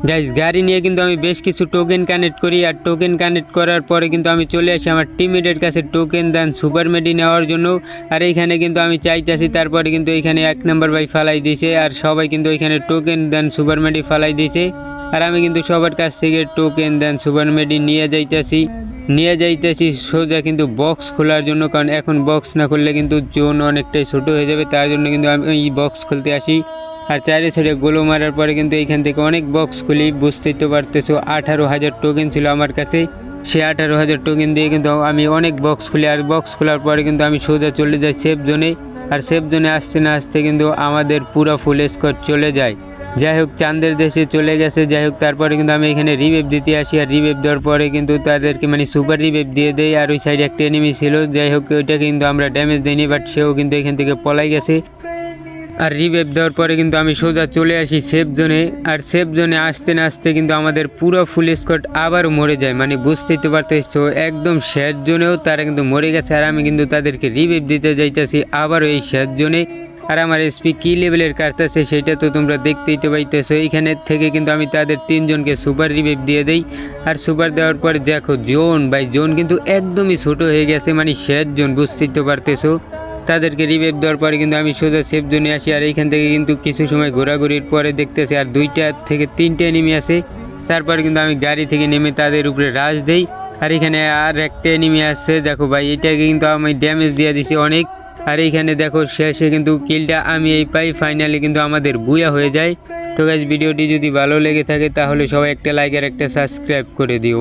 Guys গাড়ি নিয়ে কিন্তু আমি বেশ কিছু টোকেন কানেক্ট করি, আর টোকেন কানেক্ট করার পরে কিন্তু আমি চলে আসি আমার টিমমেটের কাছে টোকেন দেন সুপার মেডি নেওয়ার জন্য। আর এইখানে কিন্তু আমি চাইতেছি, তারপরে কিন্তু এখানে 1 নম্বর ভাই ফালাই দিয়েছে, আর সবাই কিন্তু এখানে টোকেন দেন সুপার মেডি ফালাই দিয়েছে। আর আমি কিন্তু সবার কাছ থেকে টোকেন দেন সুপার মেডি নিয়ে যাইতেছি সোজা কিন্তু বক্স খোলার জন্য, কারণ এখন বক্স না খুললে কিন্তু জোন অনেকটাই ছোটো হয়ে যাবে, তার জন্য কিন্তু আমি এই বক্স খুলতে আসি। আর চারি সাইডে গোলো মারার পরে কিন্তু এইখান থেকে অনেক বক্স খুলি, বুঝতেই তো পারতেছো 18,000 টোকেন ছিল আমার কাছে। সে 18,000 টোকেন দিয়ে কিন্তু আমি অনেক বক্স খুলি, আর বক্স খোলার পরে কিন্তু আমি সোজা চলে যাই সেফ জোনে। আর সেফ জোনে আসতে না আসতে কিন্তু আমাদের পুরো ফুল স্কোয়াড চলে যায়। যাই হোক চাঁদের দেশে চলে গেছে, যাই হোক তারপরে কিন্তু আমি এখানে রিভেভ দিতে আসি, আর রিভেভ দেওয়ার পরে কিন্তু তাদেরকে মানে সুপার রিভেভ দিয়ে দেয়। আর ওই সাইডে একটা এনিমি ছিল, যাই হোক ওইটা কিন্তু আমরা ড্যামেজ দিইনি, বাট সেও কিন্তু এখান থেকে পলাই গেছে। আর রিভেভ দেওয়ার পরে কিন্তু আমি সোজা চলে আসি সেফ জোনে। আর সেফ জোনে আসতে না আসতে কিন্তু আমাদের পুরো ফুল স্কোয়াড আবারও মরে যায়, মানে বুঝতেই তো পারতেছো একদম শেষ জোনেও তারা কিন্তু মরে গেছে। আর আমি কিন্তু তাদেরকে রিভেভ দিতে যাইতেছি আবারও এই শেষ জোনে। আর আমার এসপি কী লেভেলের কাটতেছে সেটা তো তোমরা দেখতেই তো পাইতেছো। এইখানে থেকে কিন্তু আমি তাদের 3 জনকে সুপার রিভেভ দিয়ে দেই। আর সুপার দেওয়ার পরে দেখো জোন কিন্তু একদমই ছোট হয়ে গেছে, মানে শেষ জোন, বুঝতেই তো পারতেছো। তাদেরকে রিভেভ দেওয়ার পরে কিন্তু আমি সোজা সেফ জোনে আসি। আর এইখান থেকে কিন্তু কিছু সময় ঘোরাঘুরির পরে দেখতেছি আর 2টা থেকে 3টে এনিমি আছে। তারপরে কিন্তু আমি গাড়ি থেকে নেমে তাদের উপরে রাশ দেই। আর এখানে আর একটা এনিমি আসছে, দেখো ভাই এটাকে কিন্তু আমি ড্যামেজ দিয়ে দিছি অনেক। আর এইখানে দেখো শেষে কিন্তু কিলটা আমি এই পাই, ফাইনালি কিন্তু আমাদের বুয়া হয়ে যায়। তো গাইস ভিডিওটি যদি ভালো লেগে থাকে তাহলে সবাই একটা লাইক আর একটা সাবস্ক্রাইব করে দিও।